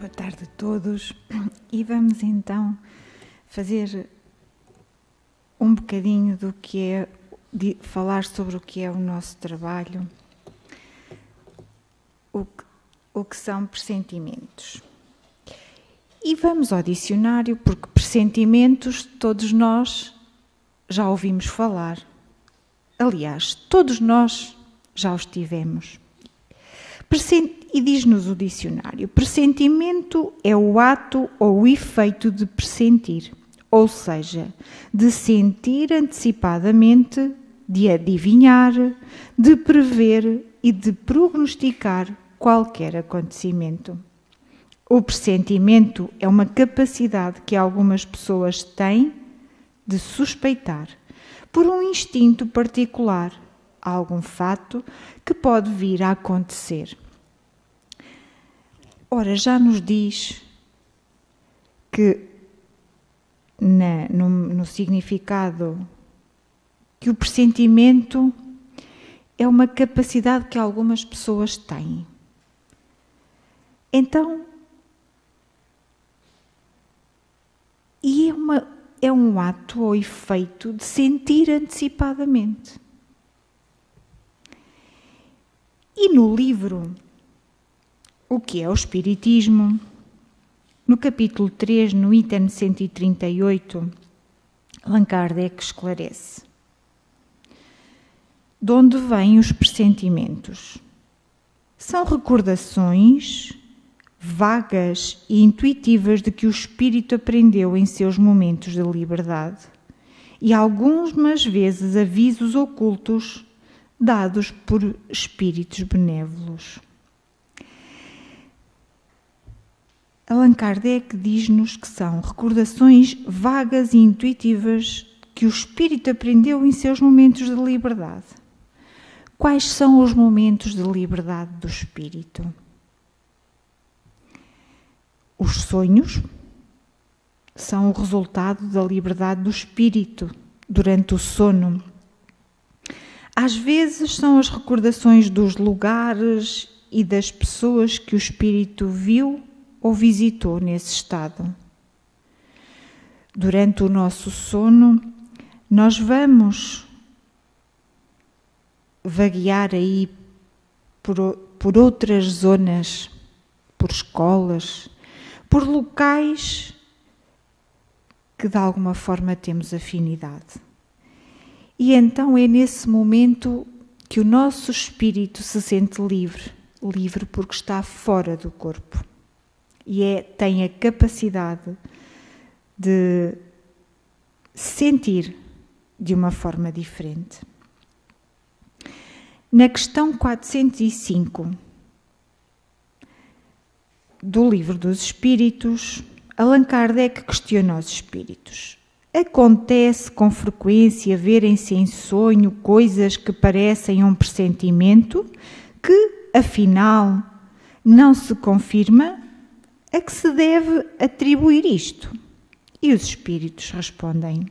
Boa tarde a todos e vamos então fazer um bocadinho do que é, falar sobre o que é o nosso trabalho, o que são pressentimentos. E vamos ao dicionário, porque pressentimentos todos nós já ouvimos falar. Aliás, todos nós já os tivemos. E diz-nos o dicionário: pressentimento é o ato ou o efeito de pressentir, ou seja, de sentir antecipadamente, de adivinhar, de prever e de prognosticar qualquer acontecimento. O pressentimento é uma capacidade que algumas pessoas têm de suspeitar, por um instinto particular, algum fato que pode vir a acontecer. Ora, já nos diz que no significado que o pressentimento é uma capacidade que algumas pessoas têm. Então, é um ato ou efeito de sentir antecipadamente. E no livro O que é o Espiritismo, no capítulo 3, no item 138, Allan Kardec esclarece: de onde vêm os pressentimentos? São recordações vagas e intuitivas de que o espírito aprendeu em seus momentos de liberdade e algumas vezes avisos ocultos dados por espíritos benévolos. Allan Kardec diz-nos que são recordações vagas e intuitivas que o espírito aprendeu em seus momentos de liberdade. Quais são os momentos de liberdade do espírito? Os sonhos são o resultado da liberdade do espírito durante o sono. Às vezes são as recordações dos lugares e das pessoas que o espírito viu ou visitou nesse estado. Durante o nosso sono, nós vamos vaguear aí por outras zonas, por escolas, por locais que de alguma forma temos afinidade. E então é nesse momento que o nosso espírito se sente livre porque está fora do corpo. E tem a capacidade de sentir de uma forma diferente. Na questão 405 do Livro dos Espíritos, Allan Kardec questiona os espíritos: acontece com frequência verem-se em sonho coisas que parecem um pressentimento que, afinal, não se confirma? A que se deve atribuir isto? E os espíritos respondem: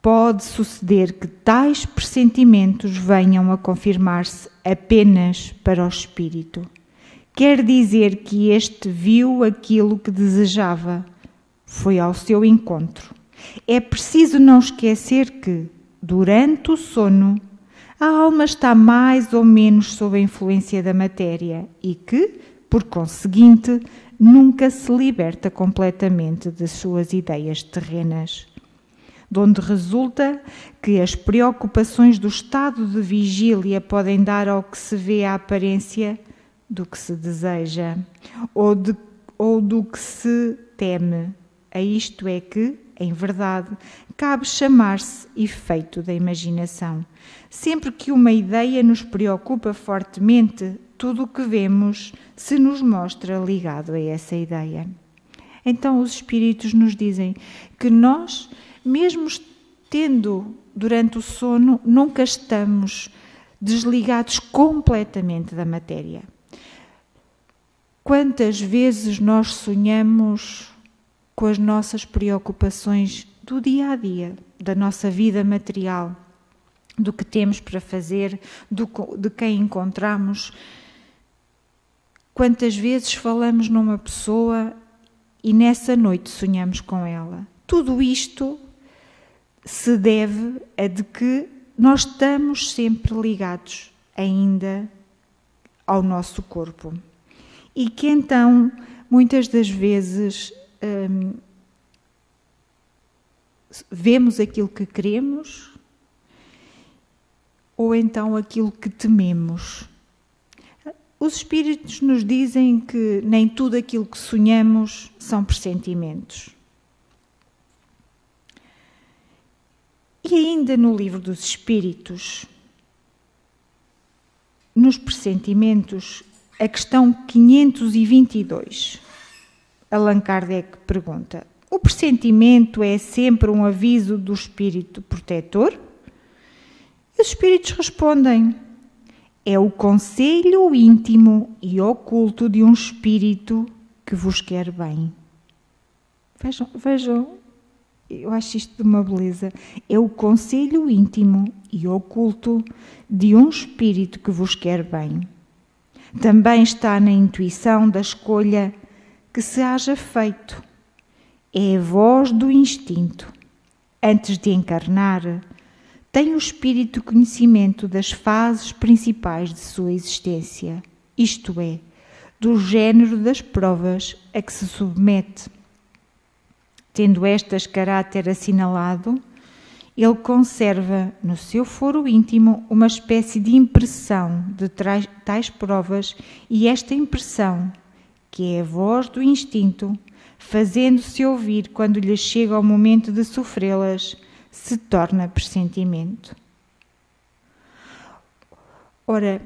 pode suceder que tais pressentimentos venham a confirmar-se apenas para o espírito. Quer dizer que este viu aquilo que desejava, foi ao seu encontro. É preciso não esquecer que, durante o sono, a alma está mais ou menos sob a influência da matéria e que, por conseguinte, nunca se liberta completamente de suas ideias terrenas, de onde resulta que as preocupações do estado de vigília podem dar ao que se vê a aparência do que se deseja, ou do que se teme. A isto é que, em verdade, cabe chamar-se efeito da imaginação. Sempre que uma ideia nos preocupa fortemente, tudo o que vemos se nos mostra ligado a essa ideia. Então os espíritos nos dizem que nós, mesmo tendo durante o sono, nunca estamos desligados completamente da matéria. Quantas vezes nós sonhamos com as nossas preocupações do dia a dia, da nossa vida material, do que temos para fazer, de quem encontramos. quantas vezes falamos numa pessoa e nessa noite sonhamos com ela. Tudo isto se deve a de que nós estamos sempre ligados ainda ao nosso corpo. E que então, muitas das vezes, vemos aquilo que queremos ou então aquilo que tememos. Os espíritos nos dizem que nem tudo aquilo que sonhamos são pressentimentos. E ainda no livro dos Espíritos, nos pressentimentos, a questão 522, Allan Kardec pergunta: o pressentimento é sempre um aviso do espírito protetor? E os espíritos respondem: é o conselho íntimo e oculto de um espírito que vos quer bem. Vejam, eu acho isto de uma beleza. É o conselho íntimo e oculto de um espírito que vos quer bem. Também está na intuição da escolha que se haja feito. É a voz do instinto. Antes de encarnar, tem o espírito conhecimento das fases principais de sua existência, isto é, do género das provas a que se submete. Tendo estas caráter assinalado, ele conserva no seu foro íntimo uma espécie de impressão de tais provas, e esta impressão, que é a voz do instinto, fazendo-se ouvir quando lhe chega o momento de sofrê-las, se torna pressentimento. Ora,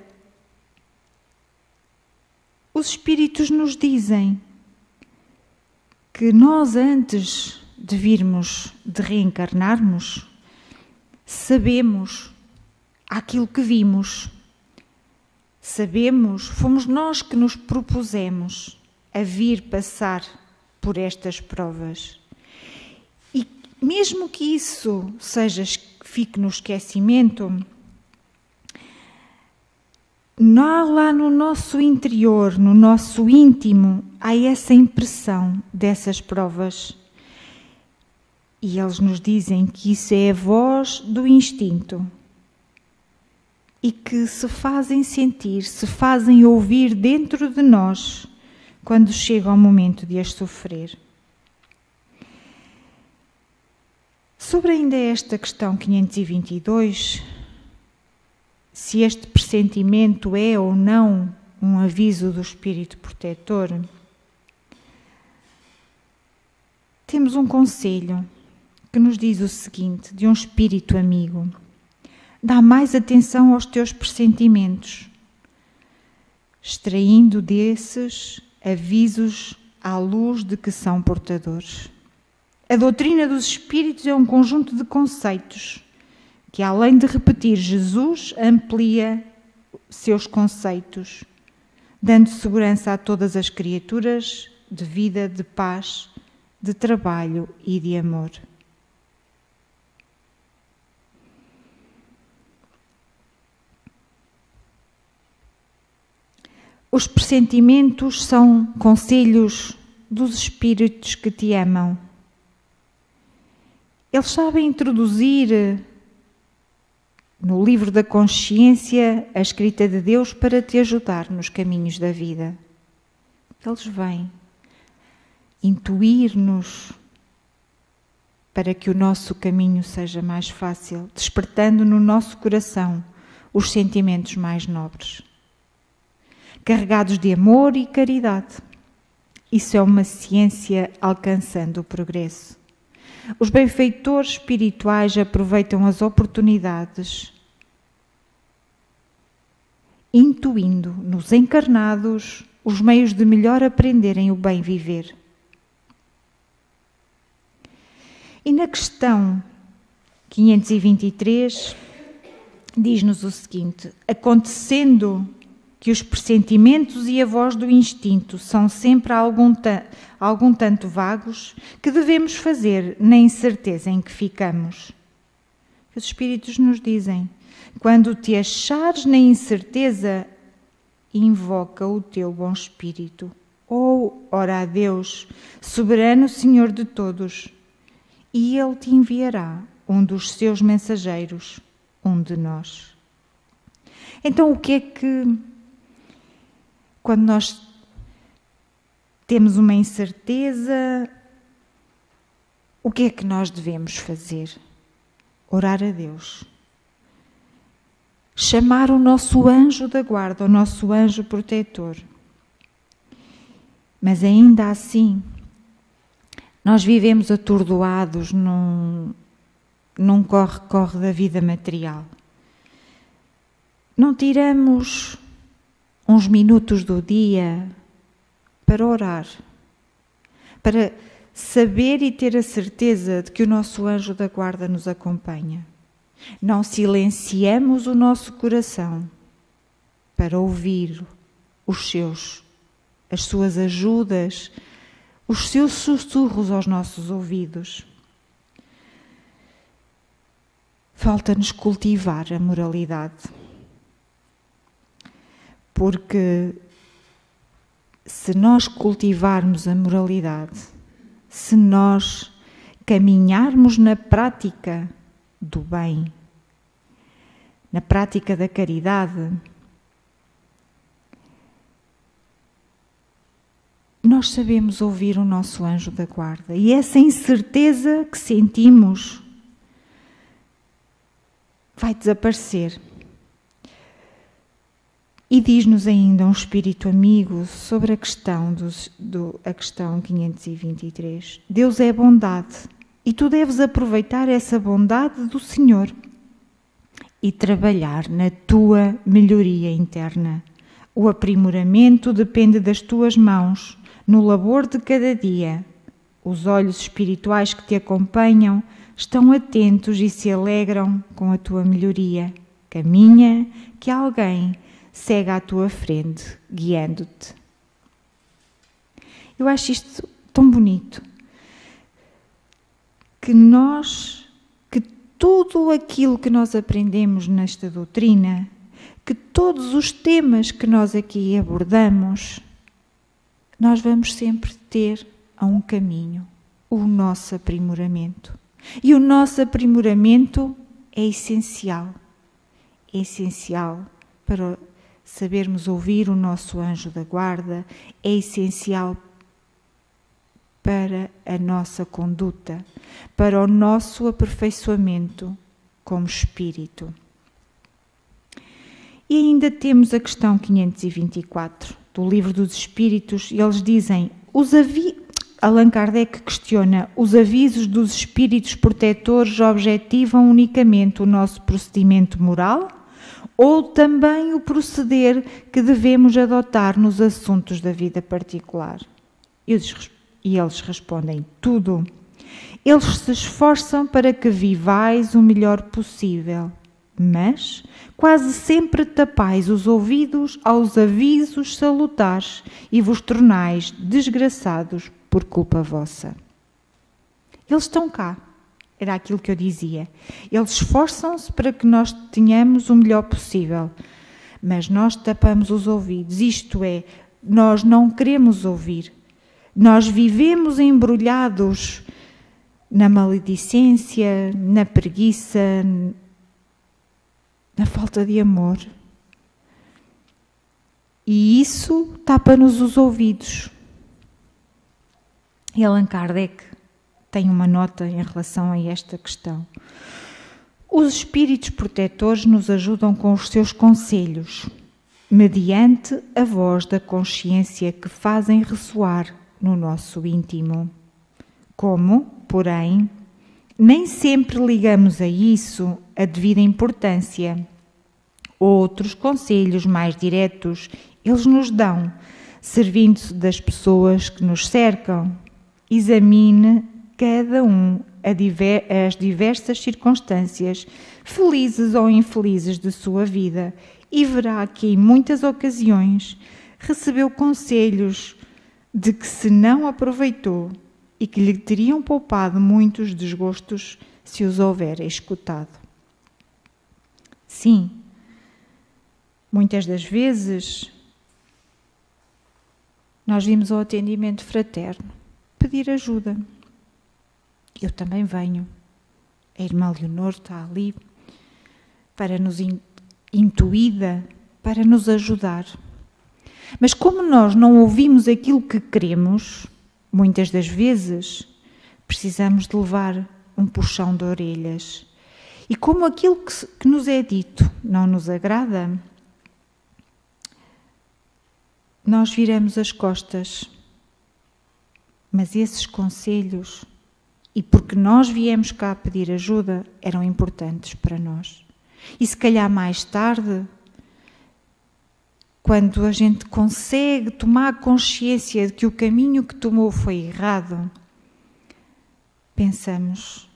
os espíritos nos dizem que nós, antes de virmos, de reencarnarmos, sabemos aquilo que vimos. Sabemos, fomos nós que nos propusemos a vir passar por estas provas. E mesmo que isso fique no esquecimento, lá no nosso interior, no nosso íntimo, há essa impressão dessas provas. E eles nos dizem que isso é a voz do instinto e que se fazem sentir, se fazem ouvir dentro de nós quando chega o momento de as sofrer. Sobre ainda esta questão 522, se este pressentimento é ou não um aviso do espírito protetor, temos um conselho que nos diz o seguinte, de um espírito amigo: dá mais atenção aos teus pressentimentos, extraindo desses avisos à luz de que são portadores. A doutrina dos espíritos é um conjunto de conceitos que, além de repetir Jesus, amplia seus conceitos, dando segurança a todas as criaturas de vida, de paz, de trabalho e de amor. Os pressentimentos são conselhos dos espíritos que te amam. Eles sabem introduzir no livro da consciência a escrita de Deus para te ajudar nos caminhos da vida. Eles vêm intuir-nos para que o nosso caminho seja mais fácil, despertando no nosso coração os sentimentos mais nobres, carregados de amor e caridade. Isso é uma ciência alcançando o progresso. Os benfeitores espirituais aproveitam as oportunidades, intuindo nos encarnados os meios de melhor aprenderem o bem viver. E na questão 523 diz-nos o seguinte: acontecendo que os pressentimentos e a voz do instinto são sempre algum tanto vagos, que devemos fazer na incerteza em que ficamos? Os espíritos nos dizem: quando te achares na incerteza e invoca o teu bom espírito. Ou ora a Deus, soberano Senhor de todos, e Ele te enviará um dos seus mensageiros, um de nós. Então, o que é que, quando nós temos uma incerteza, o que é que nós devemos fazer? Orar a Deus. Chamar o nosso anjo da guarda, o nosso anjo protetor. Mas ainda assim, nós vivemos atordoados num corre-corre da vida material. Não tiramos uns minutos do dia para orar, para saber e ter a certeza de que o nosso anjo da guarda nos acompanha. Não silenciamos o nosso coração para ouvir as suas ajudas, os seus sussurros aos nossos ouvidos. Falta-nos cultivar a moralidade. Porque se nós cultivarmos a moralidade, se nós caminharmos na prática do bem, na prática da caridade, nós sabemos ouvir o nosso anjo da guarda. E essa incerteza que sentimos vai desaparecer. E diz-nos ainda um espírito amigo sobre a questão, a questão 523. Deus é bondade e tu deves aproveitar essa bondade do Senhor e trabalhar na tua melhoria interna. O aprimoramento depende das tuas mãos, no labor de cada dia. Os olhos espirituais que te acompanham estão atentos e se alegram com a tua melhoria. Caminha que alguém segue à tua frente, guiando-te. Eu acho isto tão bonito. Que tudo aquilo que nós aprendemos nesta doutrina, que todos os temas que nós aqui abordamos, nós vamos sempre ter a um caminho, o nosso aprimoramento. E o nosso aprimoramento é essencial. É essencial para sabermos ouvir o nosso anjo da guarda, é essencial para a nossa conduta, para o nosso aperfeiçoamento como espírito. E ainda temos a questão 524 do Livro dos Espíritos, e eles dizem, Allan Kardec questiona, os avisos dos espíritos protetores objetivam unicamente o nosso procedimento moral ou também o proceder que devemos adotar nos assuntos da vida particular? E eles respondem, tudo. Eles se esforçam para que vivais o melhor possível, mas quase sempre tapais os ouvidos aos avisos salutares e vos tornais desgraçados por culpa vossa. Eles estão cá, era aquilo que eu dizia. Eles esforçam-se para que nós tenhamos o melhor possível, mas nós tapamos os ouvidos, isto é, nós não queremos ouvir. Nós vivemos embrulhados na maledicência, na preguiça, na falta de amor. E isso tapa-nos os ouvidos. E Allan Kardec tem uma nota em relação a esta questão. Os espíritos protetores nos ajudam com os seus conselhos, mediante a voz da consciência que fazem ressoar no nosso íntimo. Como, porém, nem sempre ligamos a isso a devida importância. Outros conselhos mais diretos eles nos dão, servindo-se das pessoas que nos cercam. Examine cada um as diversas circunstâncias, felizes ou infelizes de sua vida, e verá que em muitas ocasiões recebeu conselhos de que se não aproveitou e que lhe teriam poupado muitos desgostos se os houver escutado. Sim, muitas das vezes Nós vimos ao atendimento fraterno pedir ajuda. Eu também venho. A irmã Leonor está ali para nos intuída, para nos ajudar. Mas como nós não ouvimos aquilo que queremos, muitas das vezes precisamos de levar um puxão de orelhas. E como aquilo que nos é dito não nos agrada, nós viramos as costas. Mas esses conselhos, e porque nós viemos cá pedir ajuda, eram importantes para nós. E se calhar mais tarde, quando a gente consegue tomar consciência de que o caminho que tomou foi errado, pensamos,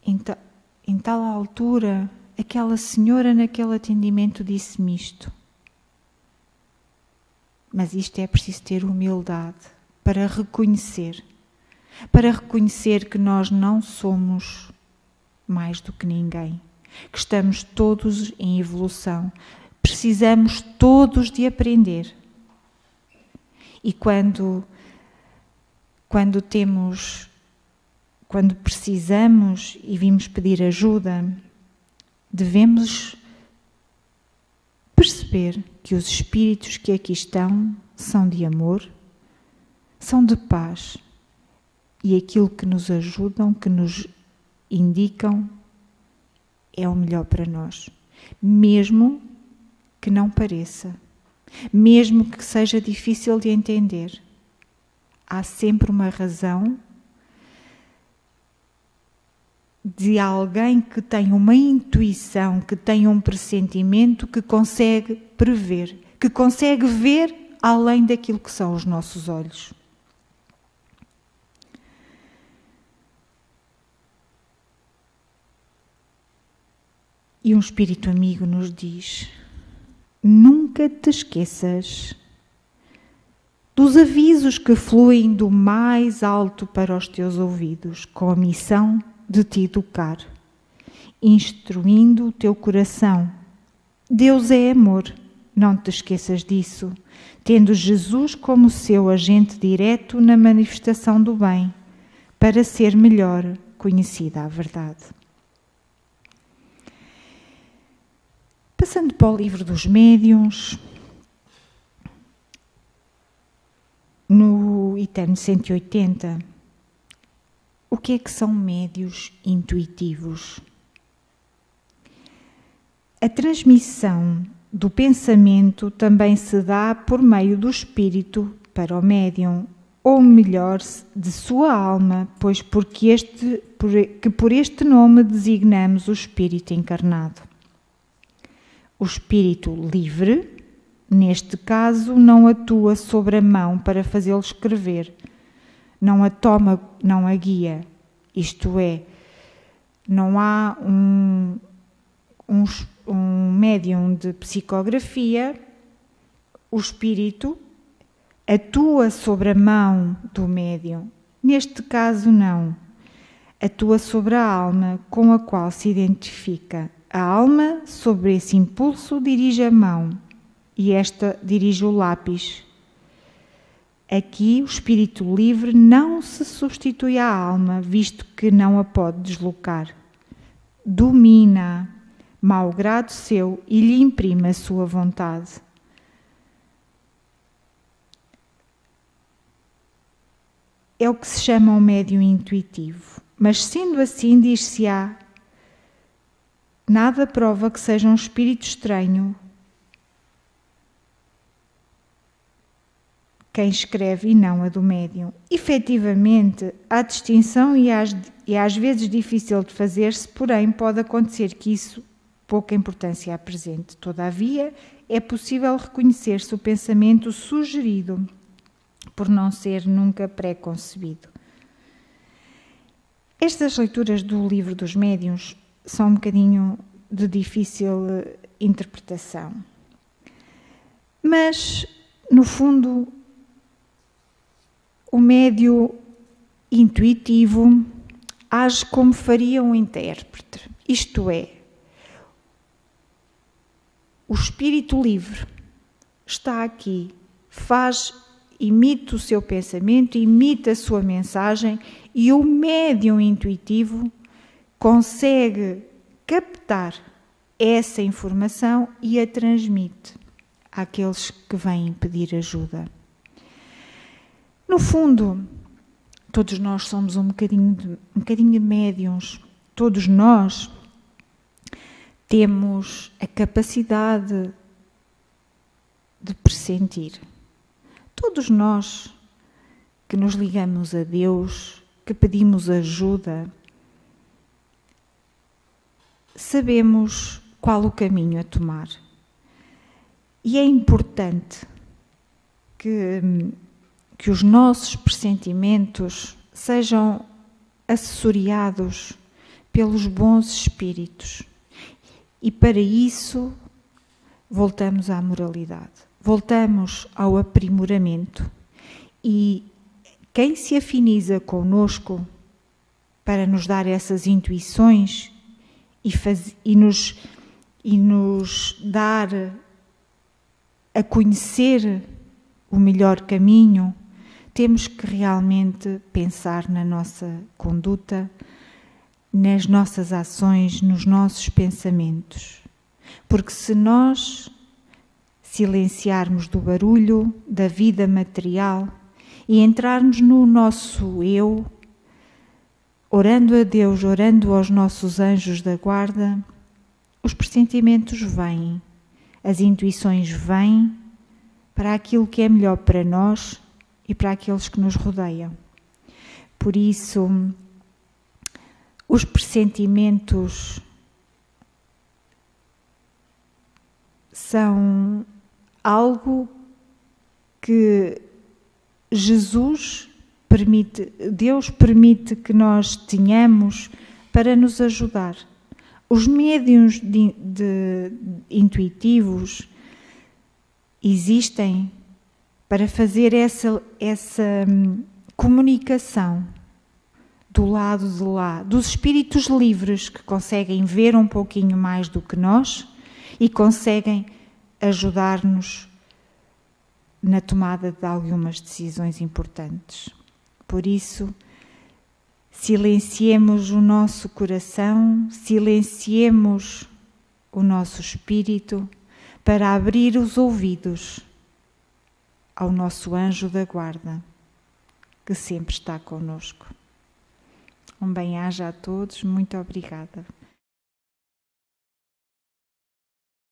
em tal altura, aquela senhora naquele atendimento disse-me isto. Mas isto é preciso ter humildade para reconhecer que nós não somos mais do que ninguém, que estamos todos em evolução, precisamos todos de aprender. E quando precisamos e vimos pedir ajuda, devemos perceber que os espíritos que aqui estão são de amor, são de paz, e aquilo que nos ajudam, que nos indicam, é o melhor para nós, mesmo que não pareça, mesmo que seja difícil de entender. Há sempre uma razão de alguém que tem uma intuição, que tem um pressentimento, que consegue prever, que consegue ver além daquilo que são os nossos olhos. E um espírito amigo nos diz: nunca te esqueças dos avisos que fluem do mais alto para os teus ouvidos, com a missão de te educar, instruindo o teu coração. Deus é amor, não te esqueças disso, tendo Jesus como seu agente direto na manifestação do bem, para ser melhor conhecida a verdade. Passando para o livro dos médiuns, no item 180, o que é que são médiuns intuitivos? A transmissão do pensamento também se dá por meio do espírito para o médium, ou melhor, de sua alma, pois por este nome designamos o espírito encarnado. O espírito livre, neste caso, não atua sobre a mão para fazê-lo escrever, não a toma, não a guia, isto é, não há um médium de psicografia, o espírito atua sobre a mão do médium. Neste caso, não. Atua sobre a alma com a qual se identifica. A alma, sobre esse impulso, dirige a mão e esta dirige o lápis. Aqui, o espírito livre não se substitui à alma, visto que não a pode deslocar. Domina-a, mau grado seu, e lhe imprime a sua vontade. É o que se chama um médium intuitivo. Mas, sendo assim, dir-se-á, nada prova que seja um espírito estranho quem escreve e não a do médium. Efetivamente, há distinção e às vezes difícil de fazer-se, porém pode acontecer que isso pouca importância apresente. Todavia, é possível reconhecer-se o pensamento sugerido, por não ser nunca pré-concebido. Estas leituras do livro dos médiuns são um bocadinho de difícil interpretação. Mas, no fundo, o médium intuitivo age como faria um intérprete. Isto é, o espírito livre está aqui, faz imita o seu pensamento, imita a sua mensagem e o médium intuitivo consegue captar essa informação e a transmite àqueles que vêm pedir ajuda. No fundo, todos nós somos um bocadinho de médiuns. Todos nós temos a capacidade de pressentir. Todos nós que nos ligamos a Deus, que pedimos ajuda, sabemos qual o caminho a tomar. E é importante que os nossos pressentimentos sejam assessoriados pelos bons espíritos. E para isso voltamos à moralidade, voltamos ao aprimoramento. E quem se afiniza connosco para nos dar essas intuições e nos dar a conhecer o melhor caminho, temos que realmente pensar na nossa conduta, nas nossas ações, nos nossos pensamentos. Porque se nós silenciarmos do barulho da vida material e entrarmos no nosso eu, orando a Deus, orando aos nossos anjos da guarda, os pressentimentos vêm, as intuições vêm para aquilo que é melhor para nós e para aqueles que nos rodeiam. Por isso, os pressentimentos são algo que Deus permite que nós tenhamos para nos ajudar. Os médiuns intuitivos existem para fazer essa comunicação do lado de lá, dos espíritos livres que conseguem ver um pouquinho mais do que nós e conseguem ajudar-nos na tomada de algumas decisões importantes. Por isso, silenciemos o nosso coração, silenciemos o nosso espírito para abrir os ouvidos ao nosso anjo da guarda, que sempre está conosco. Um bem-aja a todos, muito obrigada.